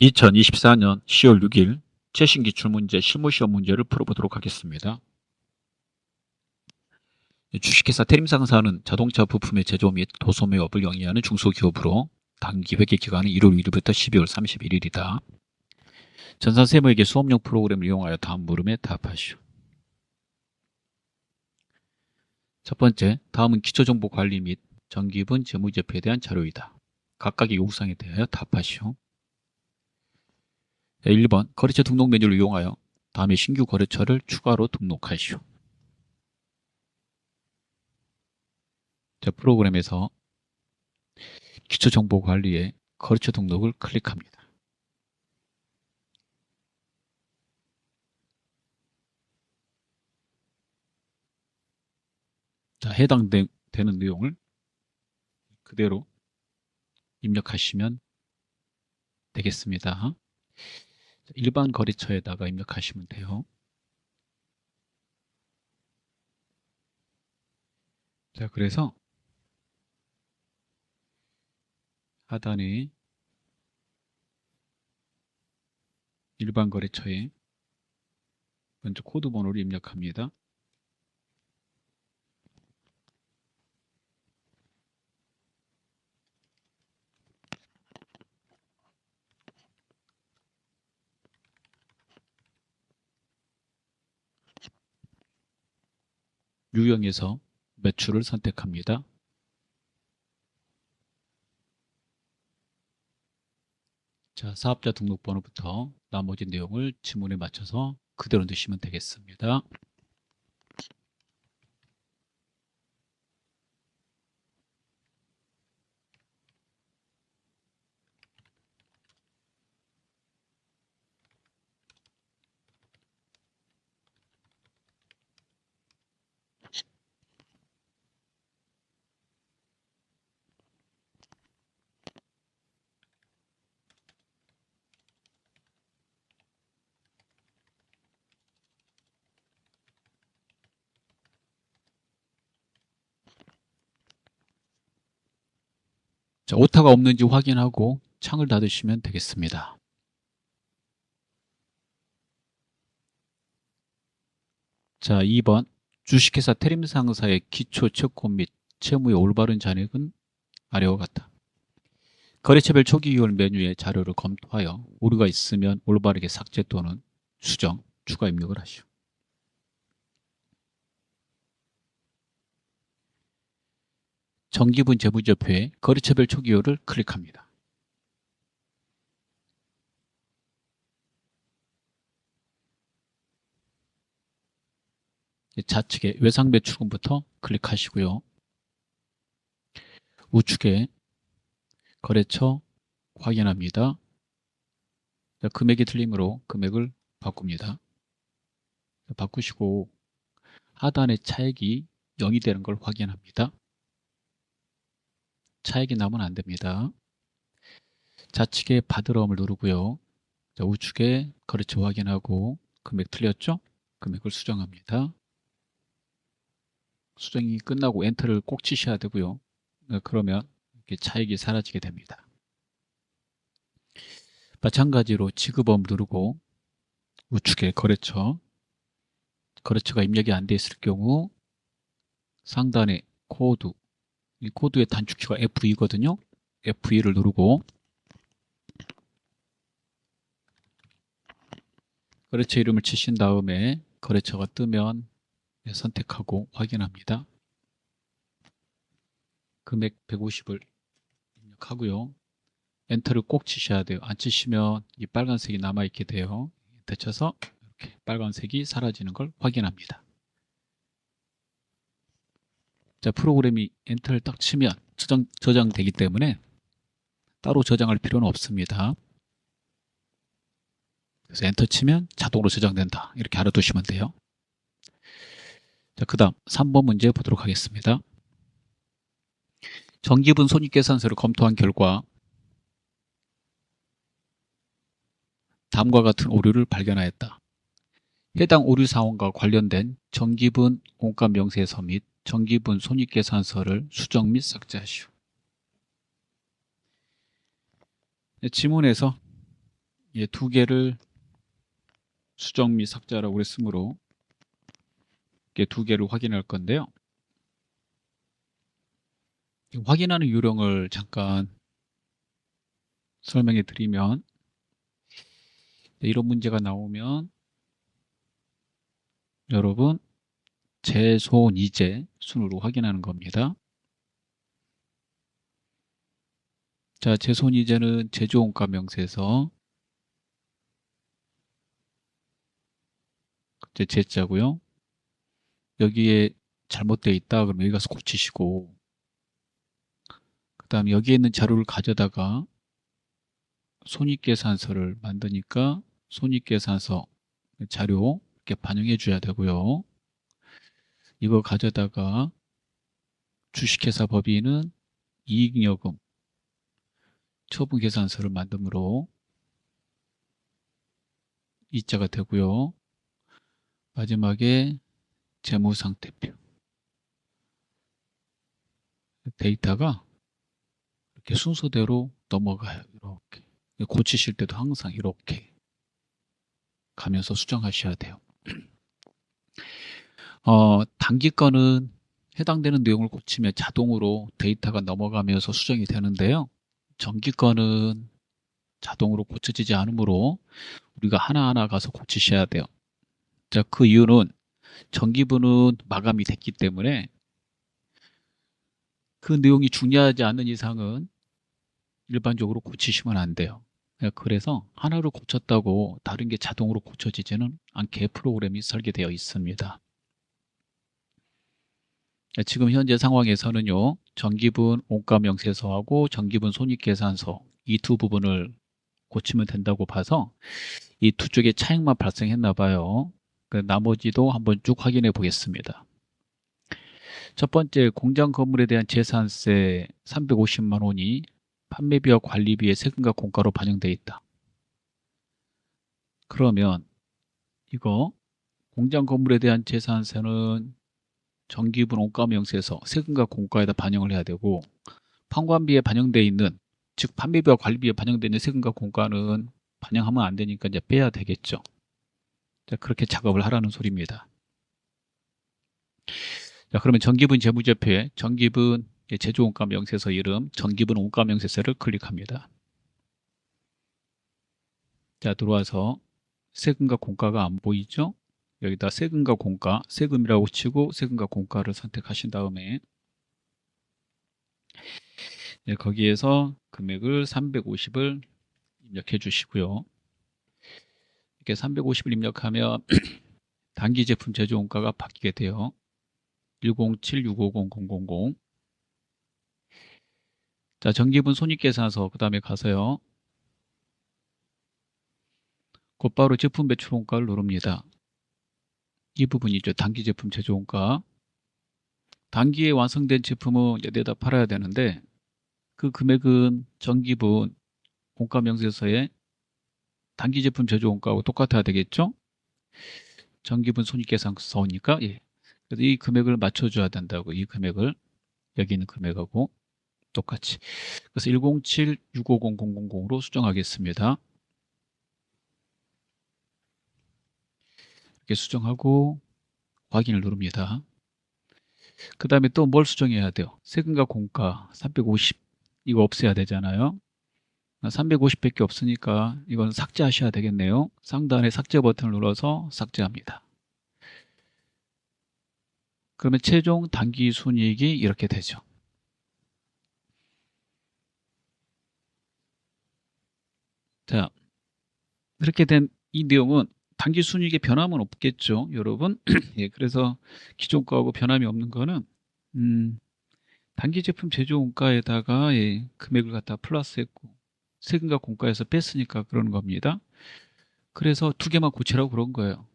2024년 10월 6일 최신 기출문제 실무시험 문제를 풀어보도록 하겠습니다. 주식회사 테림상사는 자동차 부품의 제조 및 도소 매업을 영위하는 중소기업으로 단기 회계 기간은 1월 1일부터 12월 31일이다. 전산세무회계 수업용 프로그램을 이용하여 다음 물음에 답하시오. 첫 번째, 다음은 기초정보관리 및 정기분 재무제표에 대한 자료이다. 각각의 요구사항에 대하여 답하시오. 1번, 거래처 등록 메뉴를 이용하여 다음에 신규 거래처를 추가로 등록하시오. 자, 프로그램에서 기초정보관리에 거래처 등록을 클릭합니다. 자, 해당되는 내용을 그대로 입력하시면 되겠습니다. 일반 거래처에다가 입력하시면 돼요. 자, 그래서 하단에 일반 거래처에 먼저 코드 번호를 입력합니다. 유형에서 매출을 선택합니다. 자, 사업자 등록번호부터 나머지 내용을 지문에 맞춰서 그대로 넣으시면 되겠습니다. 자, 오타가 없는지 확인하고 창을 닫으시면 되겠습니다. 자, 2번 주식회사 테림상사의 기초 채권 및 채무의 올바른 잔액은 아래와 같다. 거래처별 초기이월 메뉴의 자료를 검토하여 오류가 있으면 올바르게 삭제 또는 수정, 추가 입력을 하시오. 정기분 재무제표에 거래처별 초기이월을 클릭합니다. 좌측에 외상 매출금부터 클릭하시고요. 우측에 거래처 확인합니다. 자, 금액이 틀리므로 금액을 바꿉니다. 자, 바꾸시고 하단에 차액이 0이 되는 걸 확인합니다. 차액이 나면 안 됩니다. 좌측에 받으러움을 누르고요. 자, 우측에 거래처 확인하고 금액 틀렸죠? 금액을 수정합니다. 수정이 끝나고 엔터를 꼭 치셔야 되고요. 그러면 이렇게 차액이 사라지게 됩니다. 마찬가지로 지급업 누르고 우측에 거래처가 입력이 안 돼 있을 경우 상단에 코드, 이 코드의 단축키가 F2거든요. F2를 누르고 거래처 이름을 치신 다음에 거래처가 뜨면 선택하고 확인합니다. 금액 150을 입력하고요. 엔터를 꼭 치셔야 돼요. 안 치시면 이 빨간색이 남아있게 돼요. 엔터 쳐서 이렇게 빨간색이 사라지는 걸 확인합니다. 자, 프로그램이 엔터를 딱 치면 저장되기 때문에 따로 저장할 필요는 없습니다. 그래서 엔터 치면 자동으로 저장된다. 이렇게 알아두시면 돼요. 자, 그 다음 3번 문제 보도록 하겠습니다. 정기분 손익계산서를 검토한 결과 다음과 같은 오류를 발견하였다. 해당 오류 사원과 관련된 정기분 원가 명세서 및 정기분 손익계산서를 수정 및 삭제하시오. 지문에서 두 개를 수정 및 삭제라고 했으므로 두 개를 확인할 건데요. 확인하는 요령을 잠깐 설명해 드리면, 이런 문제가 나오면 여러분 제손이제 순으로 확인하는 겁니다. 자, 제손이제는 제조원가 명세서 제자고요. 여기에 잘못되어 있다 그러면 여기 가서 고치시고, 그 다음에 여기에 있는 자료를 가져다가 손익계산서를 만드니까 손익계산서 자료 이렇게 반영해 줘야 되고요. 이거 가져다가 주식회사 법인은 이익여금 처분계산서를 만듦으로 이자가 되고요. 마지막에 재무상태표 데이터가 이렇게 순서대로 넘어가요. 이렇게 고치실 때도 항상 이렇게 가면서 수정하셔야 돼요. 단기 거는 해당되는 내용을 고치면 자동으로 데이터가 넘어가면서 수정이 되는데요. 정기 거는 자동으로 고쳐지지 않으므로 우리가 하나하나 가서 고치셔야 돼요. 자, 그 이유는 정기부는 마감이 됐기 때문에 그 내용이 중요하지 않는 이상은 일반적으로 고치시면 안 돼요. 그래서 하나를 고쳤다고 다른 게 자동으로 고쳐지지는 않게 프로그램이 설계되어 있습니다. 지금 현재 상황에서는요, 정기분 원가명세서하고 정기분 손익계산서 이 두 부분을 고치면 된다고 봐서 이 두 쪽에 차익만 발생했나 봐요. 나머지도 한번 쭉 확인해 보겠습니다. 첫 번째, 공장 건물에 대한 재산세 350만 원이 판매비와 관리비의 세금과 공가로 반영되어 있다. 그러면 이거 공장 건물에 대한 재산세는 정기분 원가명세서 세금과 공가에다 반영을 해야 되고, 판관비에 반영되어 있는, 즉 판매비와 관리비에 반영되어 있는 세금과 공가는 반영하면 안 되니까 이제 빼야 되겠죠. 자, 그렇게 작업을 하라는 소리입니다. 자, 그러면 정기분 재무제표에 정기분 제조원가 명세서 이름 정기분 원가 명세서를 클릭합니다. 자, 들어와서 세금과 공가가 안 보이죠? 여기다 세금과 공가, 세금이라고 치고 세금과 공가를 선택하신 다음에 거기에서 금액을 350을 입력해 주시고요. 이렇게 350을 입력하면 단기 제품 제조 원가가 바뀌게 돼요. 107-650-000. 자, 정기분 손익계산서 그 다음에 가서요. 곧바로 제품 매출 원가를 누릅니다. 이 부분이죠. 단기 제품 제조 원가. 단기에 완성된 제품은 내다 팔아야 되는데 그 금액은 정기분 원가 명세서에 단기 제품 제조 원가하고 똑같아야 되겠죠? 정기분 손익계산서니까 예. 그래서 이 금액을 맞춰줘야 된다고. 이 금액을 여기 있는 금액하고 똑같이. 그래서 107-650-000으로 수정하겠습니다. 이렇게 수정하고 확인을 누릅니다. 그 다음에 또 뭘 수정해야 돼요? 세금과 공가 350 이거 없애야 되잖아요. 350밖에 없으니까 이건 삭제하셔야 되겠네요. 상단에 삭제 버튼을 눌러서 삭제합니다. 그러면 최종 단기 순이익이 이렇게 되죠. 자, 이렇게 된 이 내용은 단기 순이익에 변함은 없겠죠, 여러분. 예, 그래서 기존 거하고 변함이 없는 거는 단기 제품 제조 원가에다가 예, 금액을 갖다 플러스했고 세금과 공가에서 뺐으니까 그러는 겁니다. 그래서 두 개만 고치라고 그런 거예요.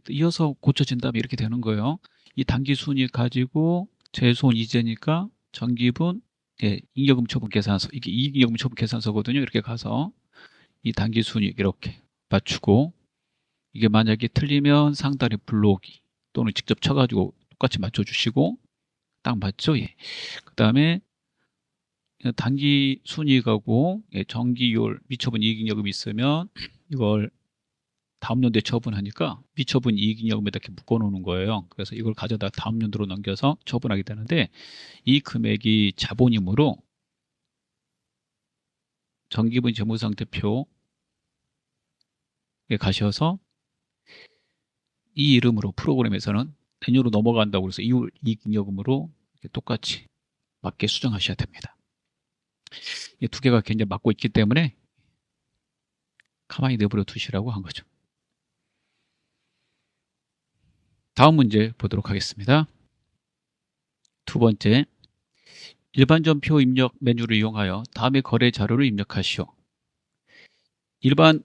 이어서 고쳐진다면 이렇게 되는 거예요. 이 단기 순이익 가지고 제손 이제니까 정기분 예, 잉여금 처분 계산서 이게 이익여금 처분 계산서거든요. 이렇게 가서 이 단기 순이익 이렇게 맞추고 이게 만약에 틀리면 상단에 불러오기 또는 직접 쳐가지고 똑같이 맞춰주시고 딱 맞죠? 예. 그 다음에 단기 순이익하고 예, 정기율 미처분 이익여금이 있으면 이걸 다음 연도에 처분하니까 미처분 이익잉여금에다 이렇게 묶어놓는 거예요. 그래서 이걸 가져다 다음 연도로 넘겨서 처분하게 되는데 이 금액이 자본임으로 정기분 재무상태표에 가셔서 이 이름으로 프로그램에서는 내년으로 넘어간다고 해서 이익잉여금으로 똑같이 맞게 수정하셔야 됩니다. 이 두 개가 굉장히 맞고 있기 때문에 가만히 내버려 두시라고 한 거죠. 다음 문제 보도록 하겠습니다. 두 번째, 일반 전표 입력 메뉴를 이용하여 다음의 거래 자료를 입력하시오. 일반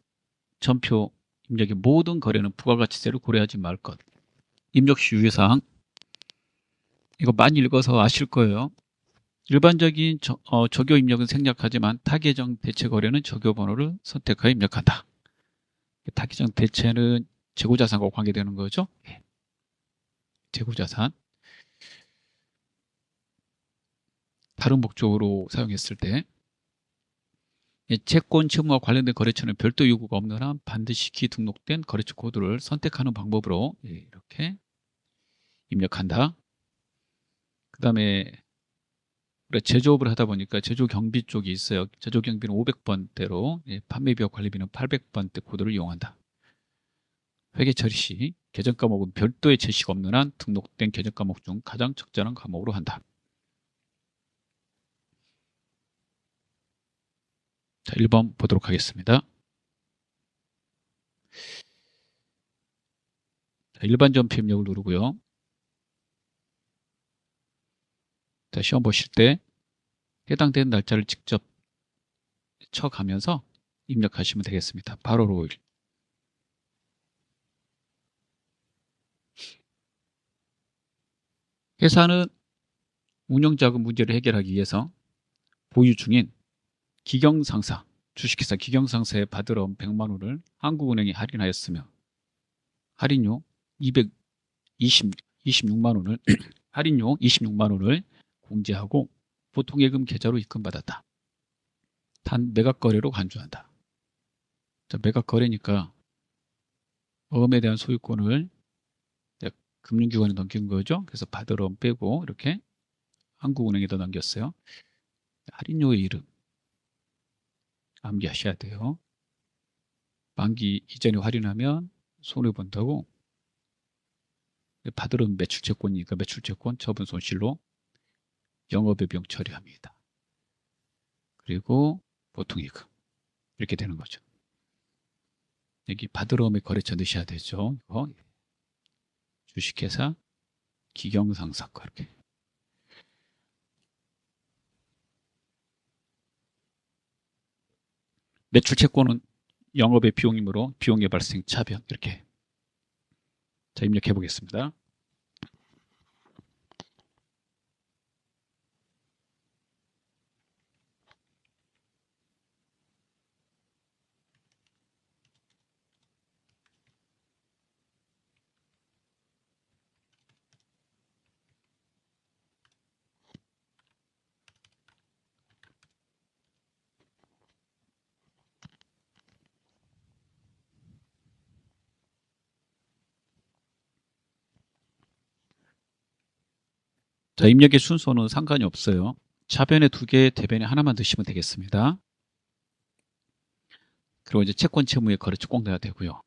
전표 입력의 모든 거래는 부가가치세를 고려하지 말 것. 입력 시 유의사항. 이거 많이 읽어서 아실 거예요. 일반적인 조교 입력은 생략하지만 타계정 대체 거래는 조교 번호를 선택하여 입력한다. 타계정 대체는 재고자산과 관계되는 거죠. 재고자산. 다른 목적으로 사용했을 때 채권 채무와 관련된 거래처는 별도 요구가 없는 한 반드시 등록된 거래처 코드를 선택하는 방법으로 이렇게 입력한다. 그 다음에 제조업을 하다 보니까 제조경비 쪽이 있어요. 제조경비는 500번대로 판매비와 관리비는 800번대 코드를 이용한다. 회계 처리 시 계정 과목은 별도의 제시가 없는 한 등록된 계정 과목 중 가장 적절한 과목으로 한다. 자, 1번 보도록 하겠습니다. 자, 일반 전표 입력을 누르고요. 자, 시험 보실 때 해당되는 날짜를 직접 쳐가면서 입력하시면 되겠습니다. 8월 5일. 회사는 운영자금 문제를 해결하기 위해서 보유 중인 기경상사, 주식회사 기경상사에 받으러 온 100만 원을 한국은행에 할인하였으며 할인료 26만 원을 할인료 26만 원을 공제하고 보통예금 계좌로 입금받았다. 단 매각거래로 간주한다. 자, 매각거래니까 어음에 대한 소유권을 금융기관에 넘긴 거죠. 그래서 받으러 온 빼고 이렇게 한국은행에다 넘겼어요. 할인료의 이름 암기하셔야 돼요. 만기 이전에 할인하면 손해본다고. 받으러 온 매출채권이니까 매출채권 처분 손실로 영업의 비용 처리합니다. 그리고 보통이익 이렇게 되는 거죠. 여기 받으러 오면 거래처 넣으셔야 되죠. 이거 주식회사 기경상사과 이렇게. 매출채권은 영업의 비용이므로 비용의 발생 차변 이렇게. 자, 입력해 보겠습니다. 자, 입력의 순서는 상관이 없어요. 차변에 2개, 대변에 하나만 드시면 되겠습니다. 그리고 이제 채권 채무에 거래처 꼭 넣어야 되고요.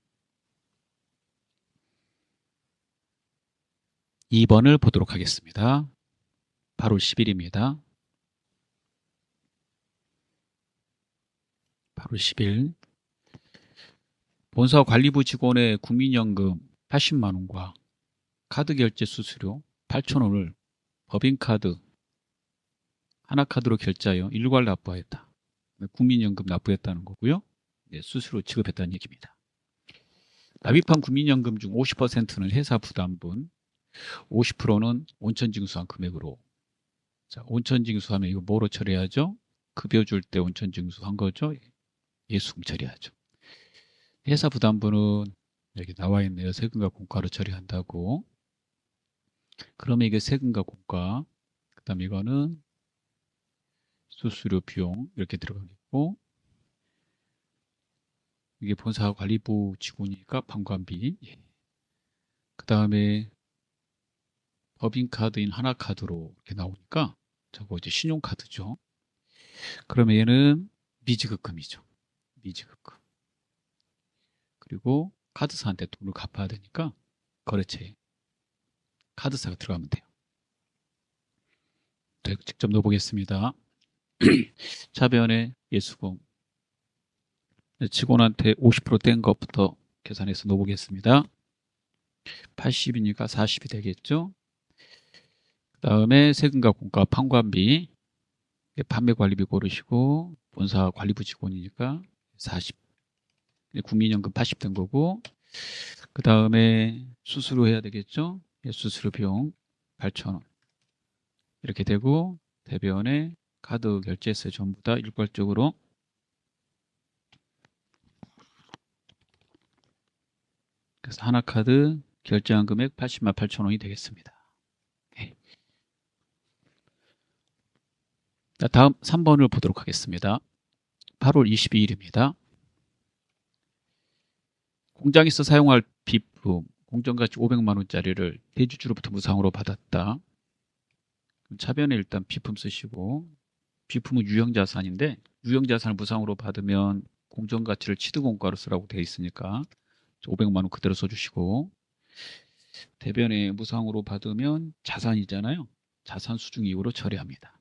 2번을 보도록 하겠습니다. 8월 10일입니다. 8월 10일. 본사 관리부 직원의 국민연금 80만 원과 카드 결제 수수료 8천 원을 법인카드 하나카드로 결제하여 일괄 납부하였다. 국민연금 납부했다는 거고요. 수수료 지급했다는 얘기입니다. 납입한 국민연금 중 50%는 회사 부담분, 50%는 온천징수한 금액으로. 자, 온천징수하면 이거 뭐로 처리하죠? 급여 줄 때 온천징수한 거죠. 예수금 처리하죠. 회사 부담분은 여기 나와 있네요. 세금과 공과로 처리한다고. 그러면 이게 세금과 공과, 그 다음 이거는 수수료 비용 이렇게 들어가겠고, 이게 본사관리부 직원이니까 판관비. 예. 그 다음에 법인카드인 하나카드로 이렇게 나오니까 저거 이제 신용카드죠. 그러면 얘는 미지급금이죠. 미지급금. 그리고 카드사한테 돈을 갚아야 되니까 거래처에 카드사가 들어가면 돼요. 네, 직접 넣어보겠습니다. 차변에 예수금. 직원한테 50%뗀 것부터 계산해서 넣어보겠습니다. 80이니까 40이 되겠죠. 그 다음에 세금과 공과 판관비, 판매관리비 고르시고 본사관리부 직원이니까 40, 국민연금 80 된 거고, 그 다음에 수수료 해야 되겠죠. 수수료 비용 8,000원 이렇게 되고, 대변에 카드 결제세 전부 다 일괄적으로 그래서 하나카드 결제한 금액 80만 8천 원이 되겠습니다. 네. 다음 3번을 보도록 하겠습니다. 8월 22일입니다. 공장에서 사용할 비품, 공정가치 500만 원짜리를 대주주로부터 무상으로 받았다. 차변에 일단 비품 쓰시고, 비품은 유형자산인데 유형자산을 무상으로 받으면 공정가치를 취득원가로 쓰라고 되어 있으니까 500만 원 그대로 써주시고, 대변에 무상으로 받으면 자산이잖아요. 자산 수중 이후로 처리합니다.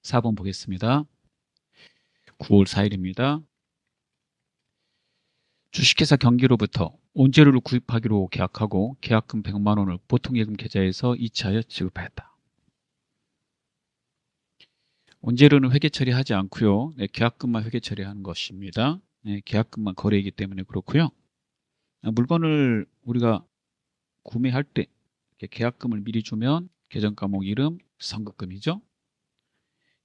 4번 보겠습니다. 9월 4일입니다. 주식회사 경기로부터 원재료를 구입하기로 계약하고 계약금 100만 원을 보통예금 계좌에서 이체하여 지급하였다. 원재료는 회계 처리하지 않고요. 네, 계약금만 회계 처리하는 것입니다. 네, 계약금만 거래이기 때문에 그렇고요. 물건을 우리가 구매할 때 계약금을 미리 주면 계정과목 이름 선급금이죠.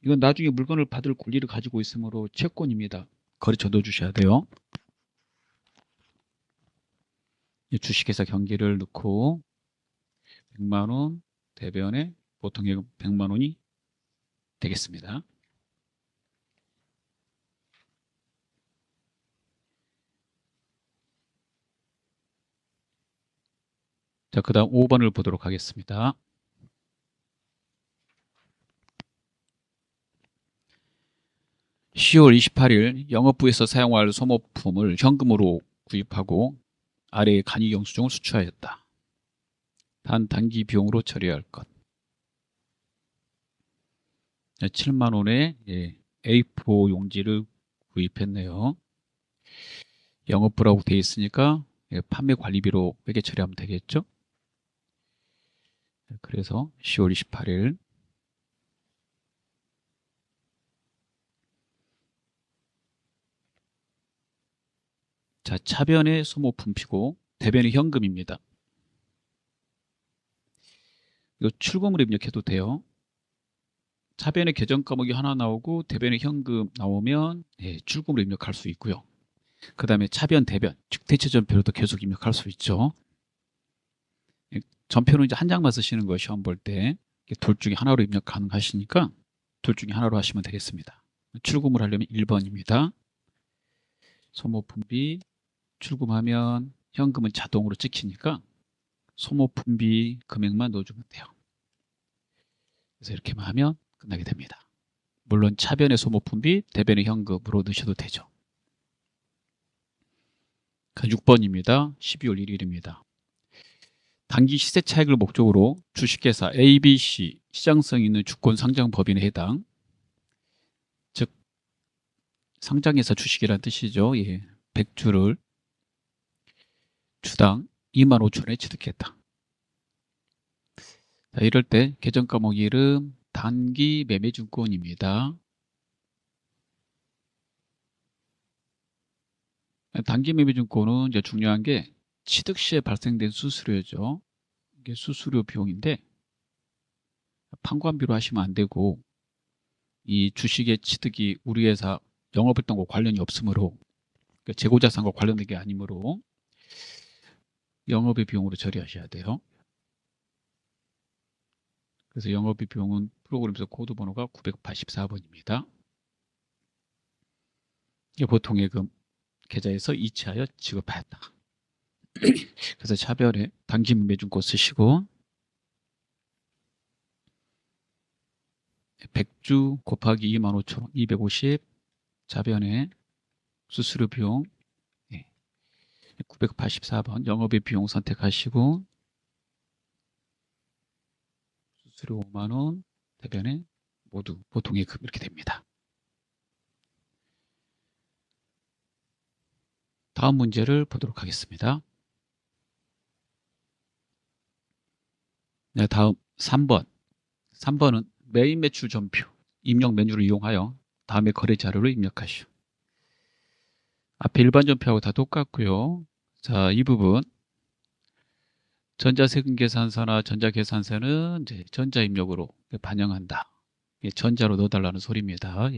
이건 나중에 물건을 받을 권리를 가지고 있으므로 채권입니다. 거래처 넣어주셔야 돼요. 주식회사 경기를 넣고 100만 원 대변에 보통예금 100만 원이 되겠습니다. 자, 그 다음 5번을 보도록 하겠습니다. (10월 28일) 영업부에서 사용할 소모품을 현금으로 구입하고 아래의 간이 영수증을 수취하였다. 단 단기 비용으로 처리할 것. 7만 원의 A4 용지를 구입했네요. 영업부라고 되어 있으니까 판매 관리비로 회계 처리하면 되겠죠. 그래서 10월 28일 자, 차변의 소모품피고 대변의 현금입니다. 이거 출금을 입력해도 돼요. 차변의 계정 과목이 하나 나오고 대변의 현금 나오면 출금을 입력할 수 있고요. 그 다음에 차변, 대변, 즉 대체 전표로도 계속 입력할 수 있죠. 전표는 이제 한 장만 쓰시는 거예요. 시험 볼 때. 둘 중에 하나로 입력 가능하시니까 둘 중에 하나로 하시면 되겠습니다. 출금을 하려면 1번입니다. 소모품비 출금하면 현금은 자동으로 찍히니까 소모품비 금액만 넣어주면 돼요. 그래서 이렇게만 하면 끝나게 됩니다. 물론 차변의 소모품비, 대변의 현금으로 넣으셔도 되죠. 6번입니다. 12월 1일입니다. 단기 시세 차익을 목적으로 주식회사 ABC 시장성 있는 주권 상장 법인에 해당, 즉 상장회사 주식이라는 뜻이죠. 100주를 주당 2만 5천원에 취득했다. 자, 이럴 때 계정 과목 이름 단기 매매증권입니다. 단기 매매증권은 이제 중요한 게 취득 시에 발생된 수수료죠. 이게 수수료 비용인데 판관비로 하시면 안 되고, 이 주식의 취득이 우리 회사 영업활동과 관련이 없으므로, 그러니까 재고자산과 관련된 게 아니므로 영업의 비용으로 처리하셔야 돼요. 그래서 영업의 비용은 프로그램에서 코드 번호가 984번입니다. 보통예금 계좌에서 이체하여 지급하였다. 그래서 차별에 당진 매준고 쓰시고 100주 곱하기 25,000원 250 자변에 수수료 비용 984번 영업의 비용 선택하시고 수수료 5만원 대변에 모두 보통예금 이렇게 됩니다. 다음 문제를 보도록 하겠습니다. 네, 다음 3번. 3번은 메인 매출 전표 입력 메뉴를 이용하여 다음에 거래 자료를 입력하시오. 앞에 일반 전표하고 다 똑같고요. 자, 이 부분 전자세금 계산서나 전자계산서는 이제 전자 입력으로 반영한다. 전자로 넣어달라는 소리입니다.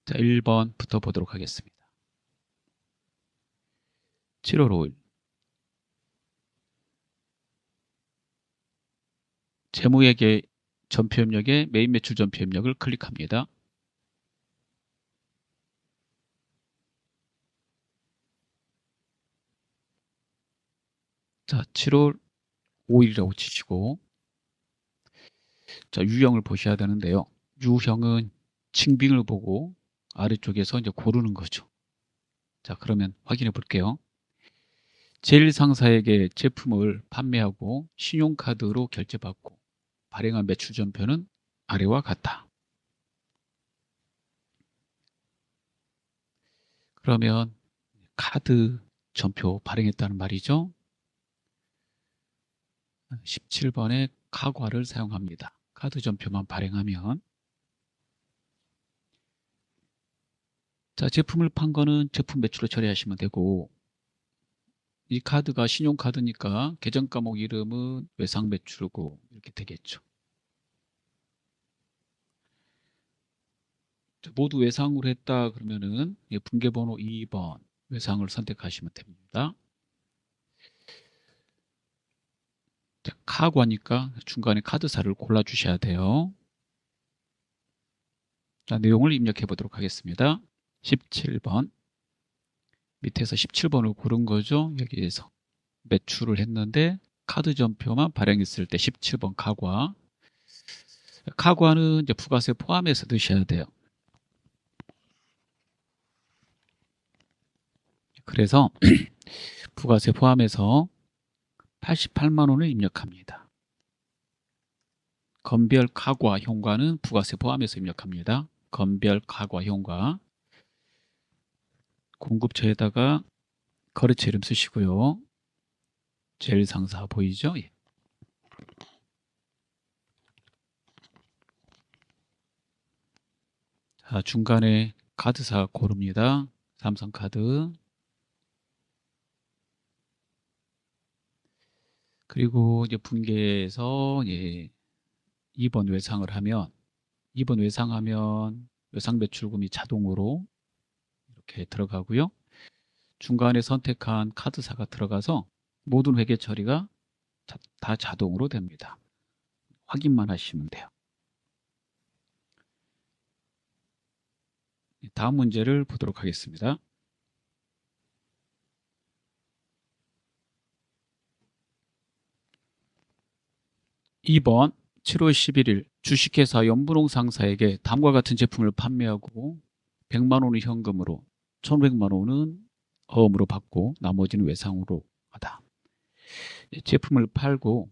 자, 1번부터 보도록 하겠습니다. 7월 5일 재무회계 전표 입력에 메인 매출 전표 입력을 클릭합니다. 자, 7월 5일이라고 치시고 자, 유형을 보셔야 되는데요. 유형은 징빙을 보고 아래쪽에서 이제 고르는 거죠. 자, 그러면 확인해 볼게요. 제1상사에게 제품을 판매하고 신용카드로 결제받고 발행한 매출 전표는 아래와 같다. 그러면 카드 전표 발행했다는 말이죠. 17번에 카과를 사용합니다. 카드 전표만 발행하면 자, 제품을 판 거는 제품 매출로 처리하시면 되고 이 카드가 신용카드니까 계정 과목 이름은 외상 매출고 이렇게 되겠죠. 모두 외상으로 했다 그러면은 분계번호 2번 외상을 선택하시면 됩니다. 자, 카과니까 중간에 카드사를 골라주셔야 돼요. 자, 내용을 입력해 보도록 하겠습니다. 17번 밑에서 17번을 고른 거죠. 여기에서 매출을 했는데 카드 전표만 발행했을 때 17번 카과. 카과는 이제 부가세 포함해서 넣으셔야 돼요. 그래서 부가세 포함해서 88만 원을 입력합니다. 건별 카과 현과는 부가세 포함해서 입력합니다. 건별 카과 현과 공급처에다가 거래처 이름 쓰시고요. 제일 상사 보이죠? 예. 자, 중간에 카드사 고릅니다. 삼성카드. 그리고 이제 분계에서 2번 외상을 하면 2번 외상하면 외상 매출금이 자동으로 이렇게 들어가고요. 중간에 선택한 카드사가 들어가서 모든 회계 처리가 다 자동으로 됩니다. 확인만 하시면 돼요. 다음 문제를 보도록 하겠습니다. 2번 7월 11일 주식회사 연분홍 상사에게 다음과 같은 제품을 판매하고 100만 원은 현금으로 1,500만 원은 어음으로 받고 나머지는 외상으로 하다. 제품을 팔고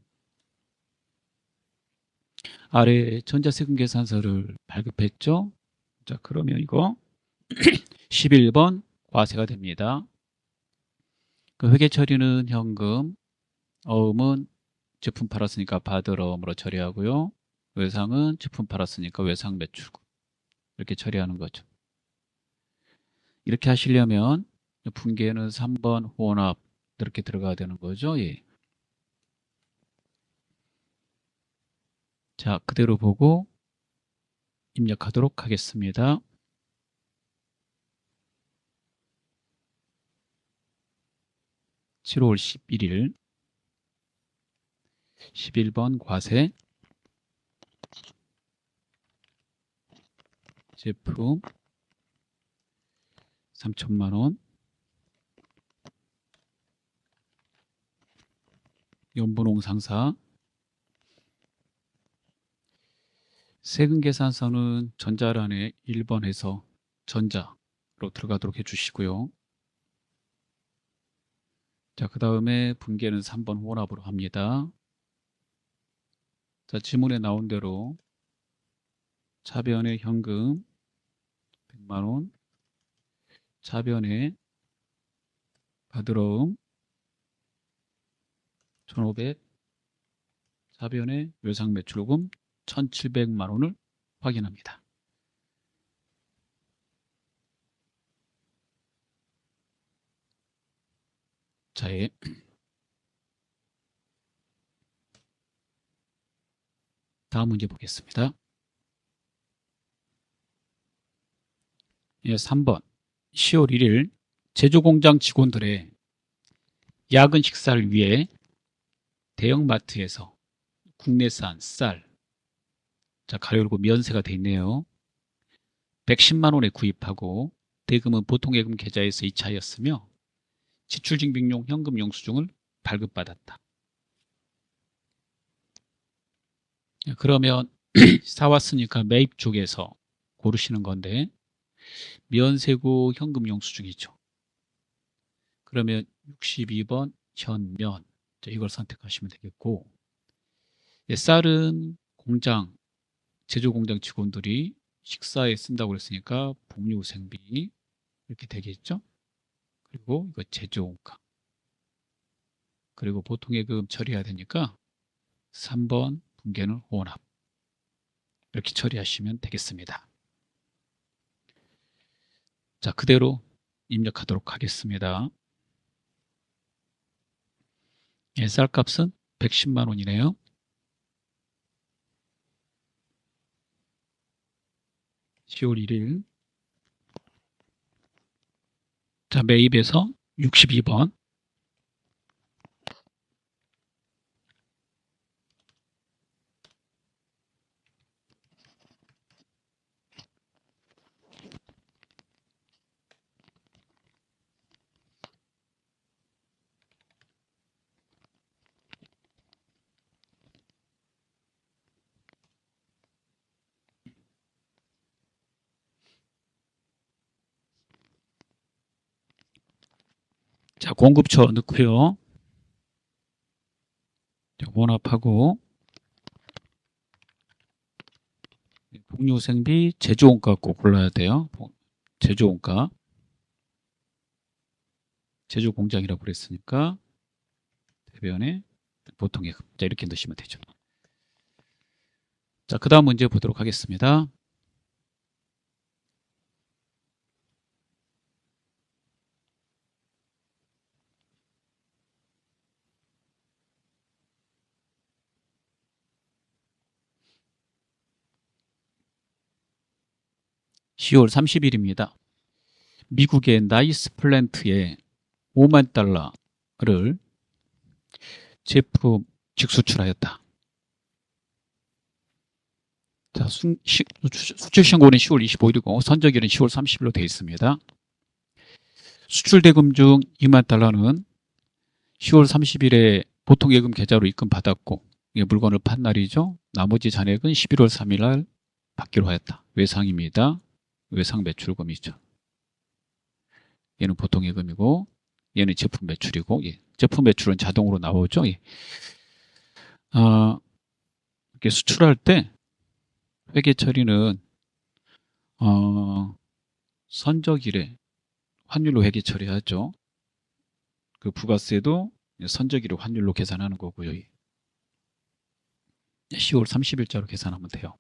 아래 전자세금 계산서를 발급했죠. 자, 그러면 이거 11번 과세가 됩니다. 그 회계 처리는 현금, 어음은 제품 팔았으니까 받을 어음으로 처리하고요. 외상은 제품 팔았으니까 외상 매출금 이렇게 처리하는 거죠. 이렇게 하시려면 분계는 3번 혼합 이렇게 들어가야 되는 거죠. 예. 자, 그대로 보고 입력하도록 하겠습니다. (7월 11일) 11번 과세 제품 3천만 원. 연분홍 상사. 세금 계산서는 전자란에 1번 해서 전자로 들어가도록 해주시고요. 자, 그 다음에 분계는 3번 혼합으로 합니다. 자, 지문에 나온 대로 차변에 현금 100만 원, 차변에 받으러음 1,500, 차변에 외상매출금 1,700만 원을 확인합니다. 자, 다음 문제 보겠습니다. 3번 10월 1일 제조공장 직원들의 야근 식사를 위해 대형마트에서 국내산 쌀, 자, 가로 열고 면세가 돼 있네요. 110만 원에 구입하고 대금은 보통예금 계좌에서 이체하였으며 지출증빙용 현금 영수증을 발급받았다. 그러면 사왔으니까 매입 쪽에서 고르시는 건데 면세고 현금 영수증이죠. 그러면 62번 현면, 이걸 선택하시면 되겠고, 쌀은 공장, 제조공장 직원들이 식사에 쓴다고 그랬으니까 복리후생비 이렇게 되겠죠. 그리고 이거 제조원가, 그리고 보통예금 처리해야 되니까 3번 분계는 혼합, 이렇게 처리하시면 되겠습니다. 자, 그대로 입력하도록 하겠습니다. 쌀값은 110만 원이네요. (10월 1일) 자, 매입에서 62번. 자, 공급처 넣고요. 혼합하고 복리후생비 제조원가 꼭 골라야 돼요. 제조원가, 제조공장이라고 그랬으니까 대변에 보통예금, 자, 이렇게 넣으시면 되죠. 자, 그 다음 문제 보도록 하겠습니다. (10월 30일입니다) 미국의 나이스 플랜트에 5만 달러를 제품 직수출하였다. 자, 수출 신고는 10월 25일이고 선적일은 10월 30일로 되어 있습니다. 수출 대금 중 2만 달러는 10월 30일에 보통예금 계좌로 입금받았고 이게 물건을 판 날이죠. 나머지 잔액은 11월 3일 날 받기로 하였다. 외상입니다. 외상 매출금이죠. 얘는 보통예금이고 얘는 제품 매출이고, 제품 매출은 자동으로 나오죠. 이렇게 수출할 때 회계 처리는 선적일에 환율로 회계 처리하죠. 그 부가세도 선적일에 환율로 계산하는 거고요. 10월 30일자로 계산하면 돼요.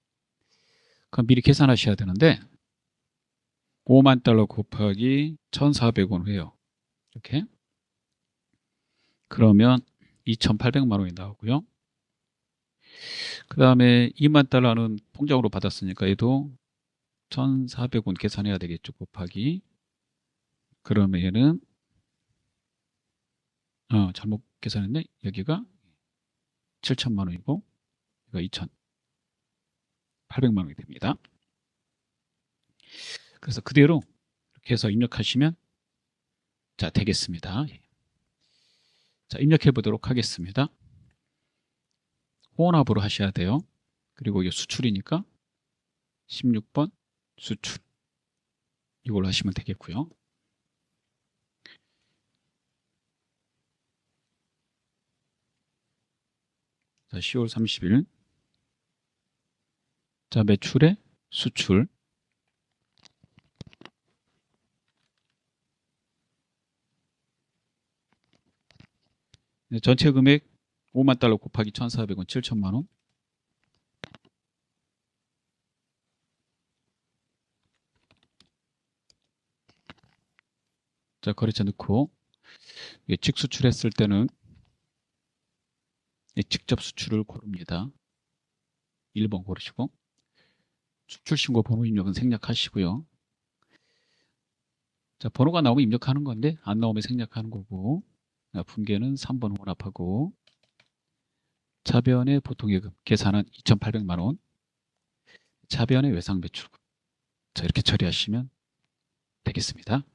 그럼 미리 계산하셔야 되는데 5만 달러 곱하기 1,400원 해요. 이렇게. 그러면 2,800만 원이 나오고요. 그 다음에 2만 달러는 통장으로 받았으니까 얘도 1,400원 계산해야 되겠죠. 곱하기. 그러면 얘는 잘못 계산했네. 여기가 7천만 원이고 여기가 2,800만 원이 됩니다. 그래서 그대로 이렇게 해서 입력하시면 자 되겠습니다. 자 입력해 보도록 하겠습니다. 호언합으로 하셔야 돼요. 그리고 이게 수출이니까 16번 수출 이걸로 하시면 되겠고요. 자 10월 30일 자 매출의 수출 전체 금액 5만 달러 곱하기 1,400원 7천만 원. 자 거래처 넣고 직수출했을 때는 직접 수출을 고릅니다. 1번 고르시고 수출신고 번호 입력은 생략하시고요. 자 번호가 나오면 입력하는 건데 안 나오면 생략하는 거고 분계는 3번 혼합하고 차변의 보통예금 계산은 2,800만 원 차변의 외상배출금 자 이렇게 처리하시면 되겠습니다.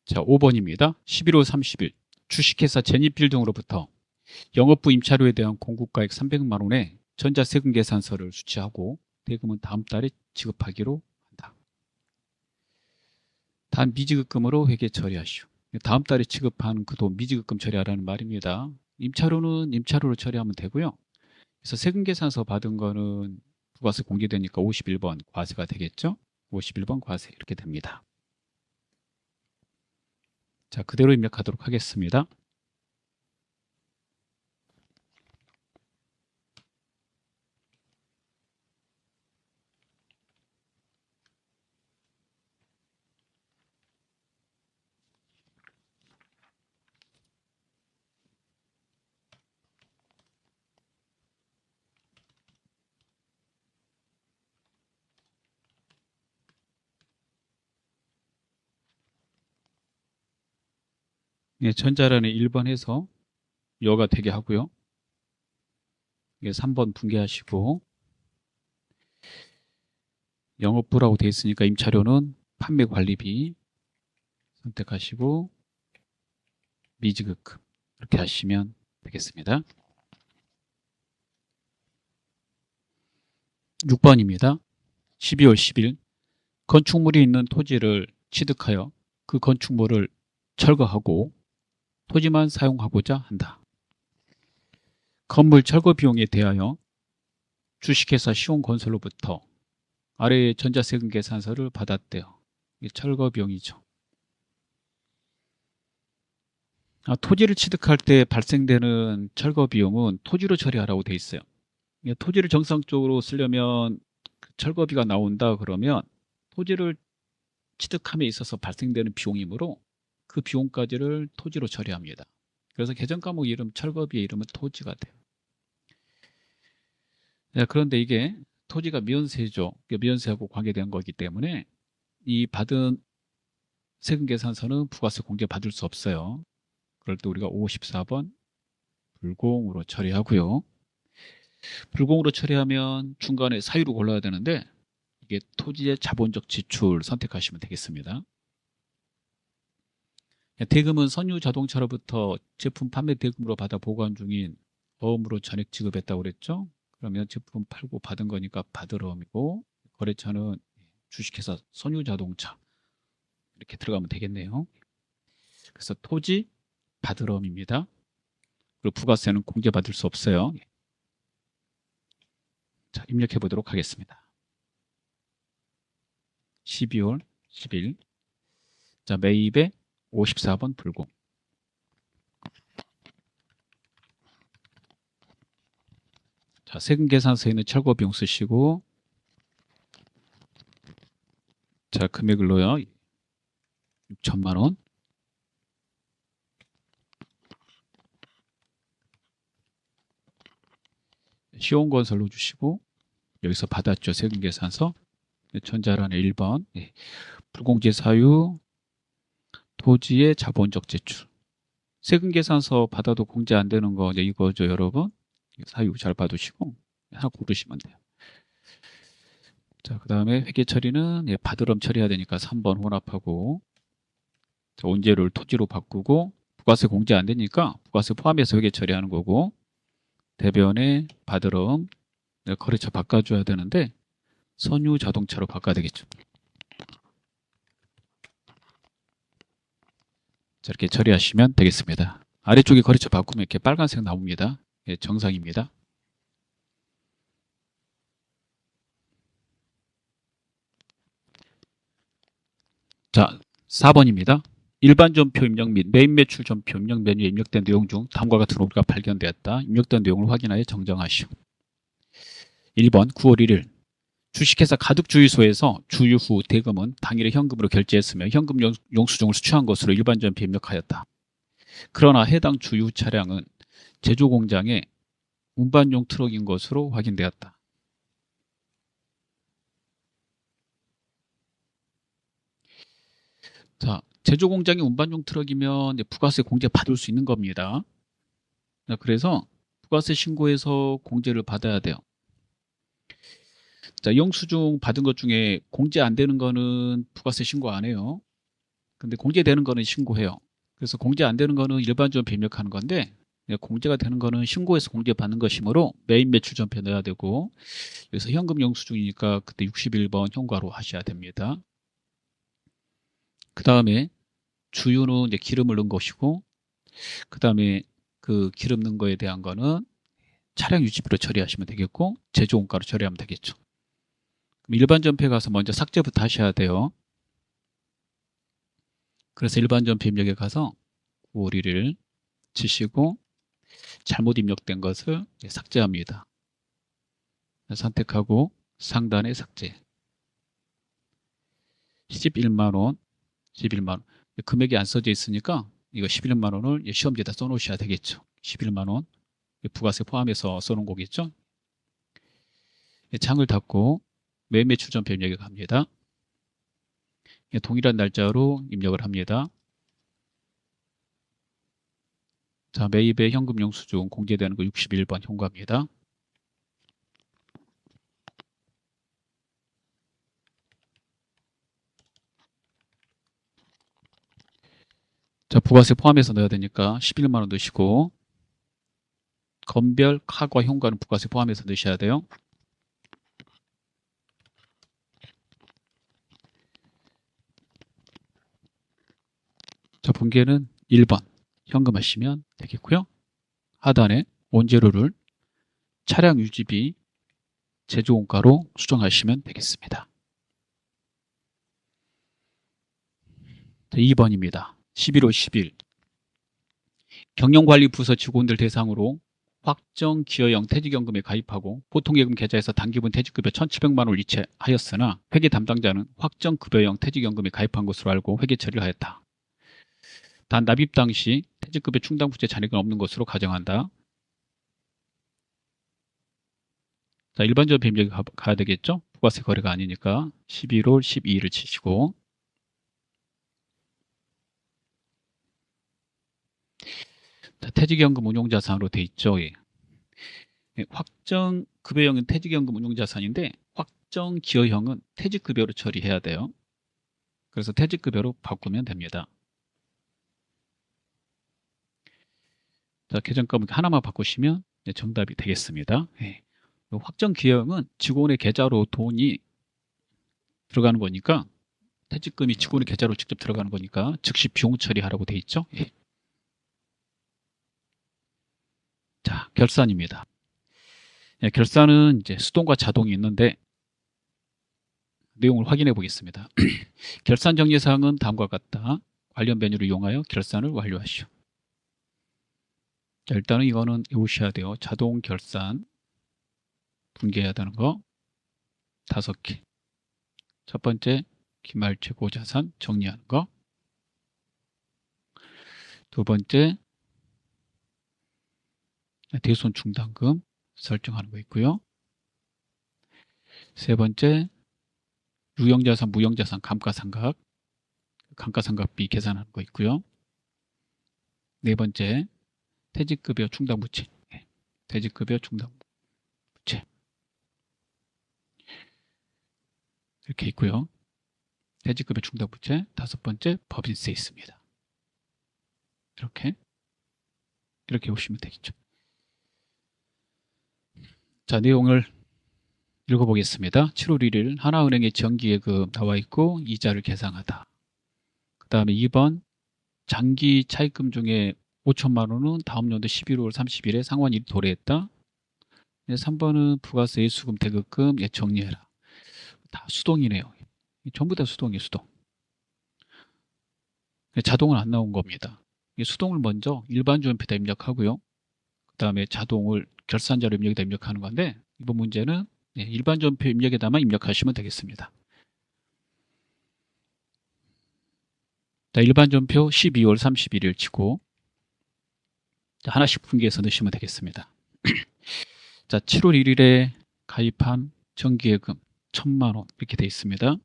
자 5번입니다. 11월 30일 주식회사 제니필딩으로부터 영업부 임차료에 대한 공급가액 300만 원의 전자세금 계산서를 수취하고 대금은 다음 달에 지급하기로 한다. 단 미지급금으로 회계 처리하시오. 다음 달에 지급하는 그 돈 미지급금 처리하라는 말입니다. 임차료는 임차료로 처리하면 되고요. 그래서 세금 계산서 받은 거는 부가세 공제되니까 51번 과세가 되겠죠. 51번 과세 이렇게 됩니다. 자 그대로 입력하도록 하겠습니다. 전자란에 1번 해서 여가 되게 하고요. 3번 분개하시고 영업부라고 되어 있으니까 임차료는 판매관리비 선택하시고 미지급금 이렇게 하시면 되겠습니다. 6번입니다. 12월 10일 건축물이 있는 토지를 취득하여 그 건축물을 철거하고 토지만 사용하고자 한다. 건물 철거 비용에 대하여 주식회사 시온건설로부터 아래의 전자세금 계산서를 받았대요. 이게 철거 비용이죠. 토지를 취득할 때 발생되는 철거 비용은 토지로 처리하라고 돼 있어요. 토지를 정상적으로 쓰려면 철거비가 나온다 그러면 토지를 취득함에 있어서 발생되는 비용이므로 그 비용까지를 토지로 처리합니다. 그래서 계정과목 이름 철거비의 이름은 토지가 돼요. 그런데 이게 토지가 미연세죠. 미연세하고 관계된 거기 때문에 이 받은 세금 계산서는 부가세 공제 받을 수 없어요. 그럴 때 우리가 54번 불공으로 처리하고요. 불공으로 처리하면 중간에 사유를 골라야 되는데 이게 토지의 자본적 지출 선택하시면 되겠습니다. 대금은 선유 자동차로부터 제품 판매 대금으로 받아 보관 중인 어음으로 전액 지급했다고 그랬죠. 그러면 제품 팔고 받은 거니까 받으러이고 거래처는 주식회사 선유 자동차 이렇게 들어가면 되겠네요. 그래서 토지 받으러입니다. 그리고 부가세는 공제받을 수 없어요. 자, 입력해 보도록 하겠습니다. 12월 10일 자 매입에 54번 불공 자 세금 계산서에는 철거 비용 쓰시고 자 금액을 넣어요. 6천만 원 시온건설 넣어주시고 여기서 받았죠. 세금 계산서 전자란에 1번 불공제 사유 토지의 자본적 제출 세금 계산서 받아도 공제 안 되는 거 이거죠. 여러분 사유 잘 봐두시고 하나 고르시면 돼요. 자, 그 다음에 회계 처리는 바드럼 처리해야 되니까 3번 혼합하고, 자, 원재료를 토지로 바꾸고, 부가세 공제 안 되니까 부가세 포함해서 회계 처리하는 거고, 대변에 바드럼 거래처 바꿔줘야 되는데 선유 자동차로 바꿔야 되겠죠. 자, 이렇게 처리하시면 되겠습니다. 아래쪽에 거래처 바꾸면 이렇게 빨간색 나옵니다. 예, 정상입니다. 자, 4번입니다. 일반 전표 입력 및 메인 매출 전표 입력 메뉴에 입력된 내용 중 다음과 같은 오류가 발견되었다. 입력된 내용을 확인하여 정정하시오. 1번 9월 1일 주식회사 가득주유소에서 주유 후 대금은 당일에 현금으로 결제했으며 현금 영수증을 수취한 것으로 일반 전표에 입력하였다. 그러나 해당 주유 차량은 제조 공장에 운반용 트럭인 것으로 확인되었다. 자, 제조 공장이 운반용 트럭이면 부가세 공제 받을 수 있는 겁니다. 자, 그래서 부가세 신고해서 공제를 받아야 돼요. 자, 영수증 받은 것 중에 공제 안 되는 거는 부가세 신고 안 해요. 근데 공제되는 거는 신고해요. 그래서 공제 안 되는 거는 일반적으로 입력하는 건데 공제가 되는 거는 신고해서 공제받는 것이므로 메인 매출 전표 넣어야 되고, 여기서 현금 영수증이니까 그때 61번 현과로 하셔야 됩니다. 그 다음에 주유는 이제 기름을 넣은 것이고, 그 다음에 그 기름 넣은 거에 대한 거는 차량 유지비로 처리하시면 되겠고, 제조원가로 처리하면 되겠죠. 그럼 일반 전표에 가서 먼저 삭제부터 하셔야 돼요. 그래서 일반 전표 입력에 가서 9월 1일 치시고 잘못 입력된 것을 삭제합니다. 선택하고 상단에 삭제. 11만 원, 11만 원. 금액이 안 써져 있으니까 이거 11만 원을 시험지에다 써놓으셔야 되겠죠. 11만 원. 부가세 포함해서 써놓은 거겠죠. 창을 닫고 매일 매출 전표 입력에 갑니다. 동일한 날짜로 입력을 합니다. 자, 매입의 현금 영수증 공제되는 거 61번 현과입니다. 자, 부가세 포함해서 넣어야 되니까 11만 원 넣으시고, 건별, 카과, 현과는 부가세 포함해서 넣으셔야 돼요. 자, 분계는 1번 현금 하시면 되겠고요. 하단에 원재료를 차량 유지비, 제조원가로 수정하시면 되겠습니다. 자, 2번입니다. 11월 10일 경영관리부서 직원들 대상으로 확정 기여형 퇴직연금에 가입하고 보통예금 계좌에서 단기분 퇴직급여 1,700만 원을 이체하였으나 회계 담당자는 확정급여형 퇴직연금에 가입한 것으로 알고 회계 처리를 하였다. 단 납입 당시 퇴직급여 충당부채 잔액은 없는 것으로 가정한다. 자, 일반적으로 뱀력이 가야 되겠죠? 부가세 거래가 아니니까 11월 12일을 치시고, 자, 퇴직연금 운용자산으로 돼 있죠. 예. 확정 급여형은 퇴직연금 운용자산인데 확정 기여형은 퇴직급여로 처리해야 돼요. 그래서 퇴직급여로 바꾸면 됩니다. 자, 계정값 하나만 바꾸시면 정답이 되겠습니다. 예. 확정 기여형은 직원의 계좌로 돈이 들어가는 거니까, 퇴직금이 직원의 계좌로 직접 들어가는 거니까 즉시 비용 처리하라고 돼 있죠. 예. 자, 결산입니다. 예, 결산은 이제 수동과 자동이 있는데 내용을 확인해 보겠습니다. 결산 정리사항은 다음과 같다. 관련 메뉴를 이용하여 결산을 완료하시오. 자, 일단은 이거는 외우셔야 돼요. 자동 결산 분개해야 되는 거 5개. 첫 번째, 기말 최고 자산 정리하는 거. 두 번째, 대손 충당금 설정하는 거 있고요. 세 번째, 유형자산, 무형자산 감가상각, 감가상각비 계산하는 거 있고요. 네 번째, 퇴직급여 충당부채, 퇴직급여 충당부채. 이렇게 있고요. 대지급의 충당부채, 5번째 법인세 있습니다. 이렇게 보시면 되겠죠. 자, 내용을 읽어보겠습니다. 7월 1일 하나은행의 정기예금 나와 있고 이자를 계상하다. 그 다음에 2번 장기 차입금 중에 5천만 원은 다음 연도 11월 30일에 상환일이 도래했다. 3번은 부가세 수금 대급금 정리해라. 다 수동이네요. 전부 다 수동이에요. 수동. 자동은 안 나온 겁니다. 수동을 먼저 일반 주연표에다 입력하고요. 그 다음에 자동을 결산자료 입력에다 입력하는 건데 이번 문제는 일반 주연표 입력에다만 입력하시면 되겠습니다. 자, 일반 전표 12월 31일 치고 하나씩 분기해서 넣으시면 되겠습니다. 자, 7월 1일에 가입한 정기예금 1,000만 원 이렇게 되어 있습니다.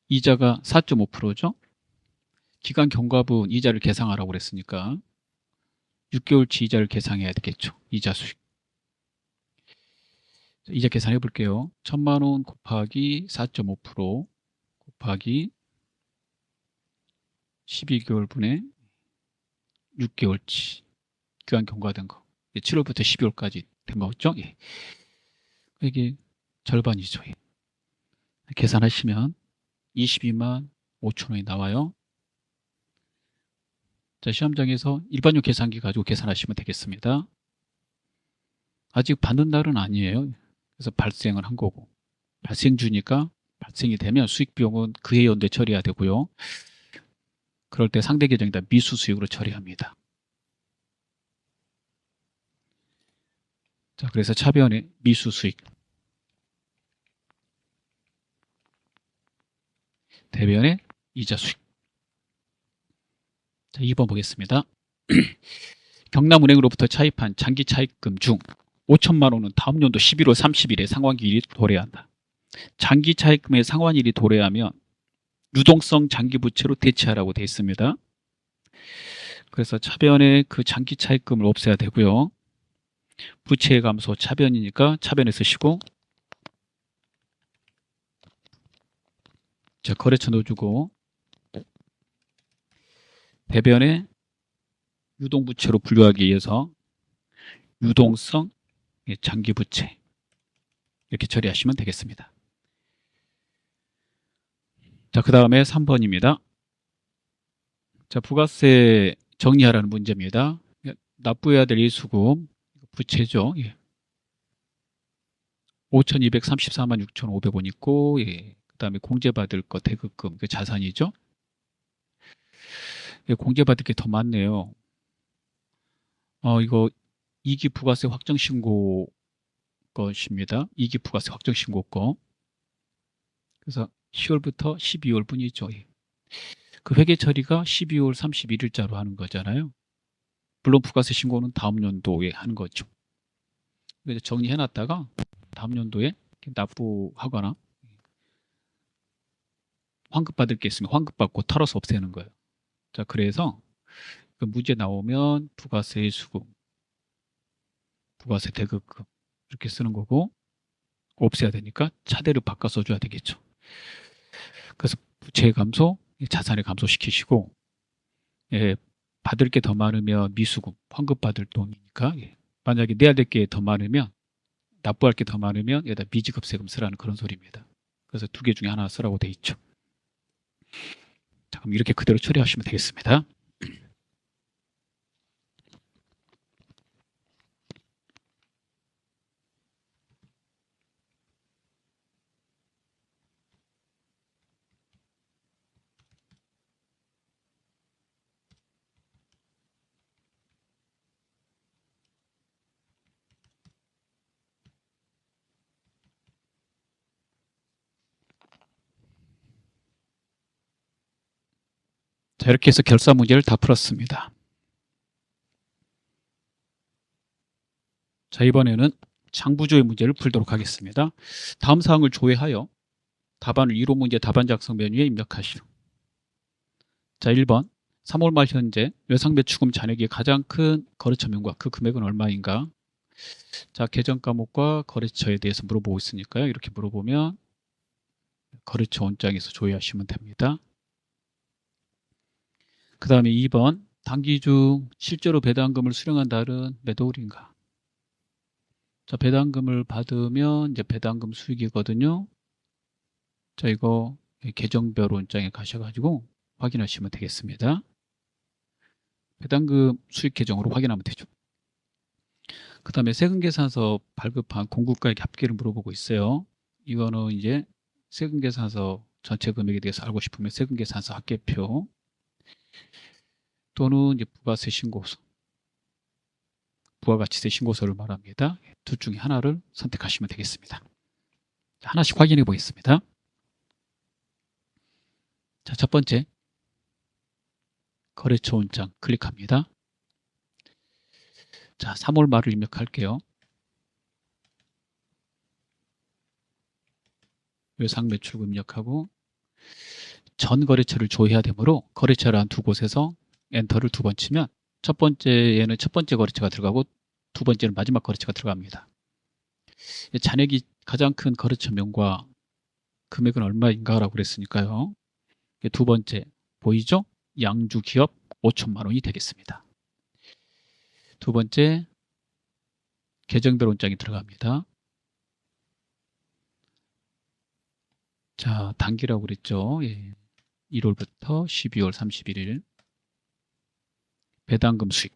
이자가 4.5%죠. 기간 경과분 이자를 계상하라고 그랬으니까 6개월치 이자를 계상해야 되겠죠. 이자 수익. 이자 계산해 볼게요. 1,000만 원 곱하기 4.5% 곱하기 12개월분의 6개월치 기간 경과된 거. 7월부터 12월까지 된 거죠. 예. 이게 절반이죠. 예. 계산하시면 22만 5천 원이 나와요. 자, 시험장에서 일반용 계산기 가지고 계산하시면 되겠습니다. 아직 받는 날은 아니에요. 그래서 발생을 한 거고 발생주니까 발생이 되면 수익비용은 그해 연도에 처리해야 되고요. 그럴 때 상대 계정에다 미수 수익으로 처리합니다. 자, 그래서 차변에 미수 수익, 대변에 이자 수익. 자, 2번 보겠습니다. 경남은행으로부터 차입한 장기 차입금 중 5천만 원은 다음 연도 11월 30일에 상환기일이 도래한다. 장기 차입금의 상환일이 도래하면 유동성 장기 부채로 대체하라고 되어 있습니다. 그래서 차변에 그 장기 차입금을 없애야 되고요. 부채의 감소 차변이니까 차변에 쓰시고, 자, 거래처 넣어주고, 대변에 유동부채로 분류하기 위해서 유동성 장기 부채 이렇게 처리하시면 되겠습니다. 자, 그 다음에 3번입니다. 자, 부가세 정리하라는 문제입니다. 납부해야 될 일수금 부채죠. 예. 5,234만 6,500원 있고, 예. 그 다음에 공제받을 거 대급금, 그 자산이죠. 예, 공제받을 게 더 많네요. 이거 2기 부가세 확정신고 것입니다. 2기 부가세 확정신고 거. 그래서 10월부터 12월 분이죠. 예. 그 회계 처리가 12월 31일자로 하는 거잖아요. 물론 부가세 신고는 다음 연도에 하는 거죠. 그래서 정리해놨다가 다음 연도에 납부하거나 환급받을 게 있으면 환급받고 털어서 없애는 거예요. 자, 그래서 그 문제 나오면 부가세 수금, 부가세 대급금 이렇게 쓰는 거고 없애야 되니까 차대를 바꿔 써줘야 되겠죠. 그래서 부채 감소, 자산을 감소시키시고, 예, 받을 게 더 많으면 미수금, 환급받을 돈이니까, 예, 만약에 내야 될 게 더 많으면, 납부할 게 더 많으면 여기다 미지급세금 쓰라는 그런 소리입니다. 그래서 두 개 중에 하나 쓰라고 돼 있죠. 자, 그럼 이렇게 그대로 처리하시면 되겠습니다. 자, 이렇게 해서 결사 문제를 다 풀었습니다. 자, 이번에는 장부조회 문제를 풀도록 하겠습니다. 다음 사항을 조회하여 답안을 이론 문제 답안 작성 메뉴에 입력하시오. 자, 1번 3월 말 현재 외상배추금 잔액이 가장 큰 거래처명과 그 금액은 얼마인가? 자, 계정 과목과 거래처에 대해서 물어보고 있으니까요. 이렇게 물어보면 거래처 원장에서 조회하시면 됩니다. 그 다음에 2번, 단기 중 실제로 배당금을 수령한 달은 몇 월인가? 자, 배당금을 받으면 이제 배당금 수익이거든요. 자, 이거 계정별 원장에 가셔가지고 확인하시면 되겠습니다. 배당금 수익 계정으로 확인하면 되죠. 그 다음에 세금계산서 발급한 공급가액 합계를 물어보고 있어요. 이거는 이제 세금계산서 전체 금액에 대해서 알고 싶으면 세금계산서 합계표 또는 이제 부가세 신고서, 부가가치세 신고서를 말합니다. 둘 중에 하나를 선택하시면 되겠습니다. 하나씩 확인해 보겠습니다. 자, 첫 번째 거래처 원장 클릭합니다. 자, 3월 말을 입력할게요. 외상 매출금 입력하고 전 거래처를 조회해야 되므로 거래처를 한 두 곳에서 엔터를 두 번 치면 첫 번째에는 첫 번째 거래처가 들어가고 두 번째는 마지막 거래처가 들어갑니다. 잔액이 가장 큰 거래처명과 금액은 얼마인가라고 그랬으니까요. 두 번째 보이죠? 양주기업 5천만 원이 되겠습니다. 두 번째 계정별 원장이 들어갑니다. 자, 단기라고 그랬죠. 1월부터 12월 31일 배당금 수익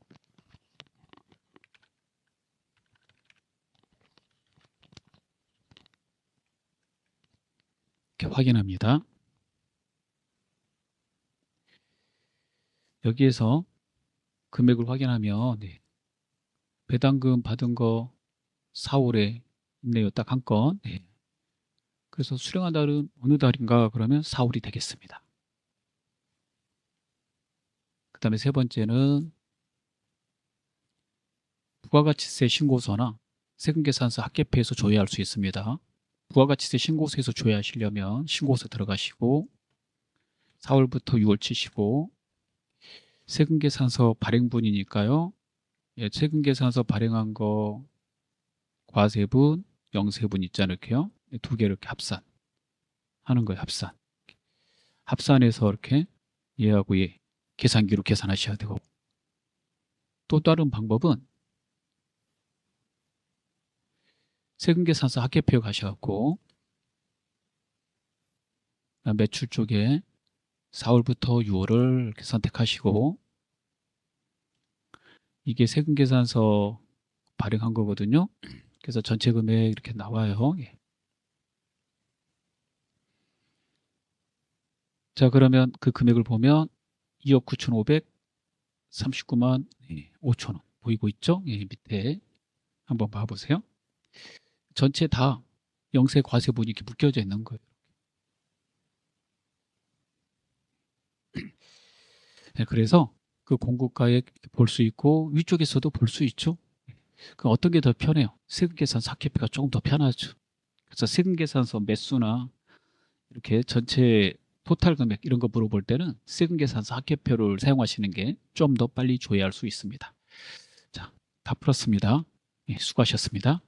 이렇게 확인합니다. 여기에서 금액을 확인하면 배당금 받은 거 4월에 있네요. 딱 한 건. 그래서 수령한 달은 어느 달인가 그러면 4월이 되겠습니다. 그 다음에 세 번째는 부가가치세 신고서나 세금계산서 합계표에서 조회할 수 있습니다. 부가가치세 신고서에서 조회하시려면 신고서 들어가시고 4월부터 6월 치시고 세금계산서 발행분이니까요. 세금계산서 발행한 거 과세분, 영세분 있지 않을까요? 두 개 이렇게 합산하는 거예요. 합산해서 이렇게 얘하고 얘 계산기로 계산하셔야 되고 또 다른 방법은 세금계산서 합계표에 가셔갖고 매출 쪽에 4월부터 6월을 이렇게 선택하시고 이게 세금계산서 발행한 거거든요. 그래서 전체 금액 이렇게 나와요. 자, 그러면 그 금액을 보면 2억 9,539만 5천 원 보이고 있죠? 밑에 한번 봐보세요. 전체 다 영세 과세분이 이렇게 묶여져 있는 거예요. 그래서 그 공급가액 볼 수 있고 위쪽에서도 볼 수 있죠. 그럼 어떤 게 더 편해요? 세금계산서 합계표가 조금 더 편하죠. 그래서 세금계산서 매수나 이렇게 전체 토탈 금액 이런 거 물어볼 때는 세금계산서 합계표를 사용하시는 게 좀 더 빨리 조회할 수 있습니다. 자, 다 풀었습니다. 수고하셨습니다.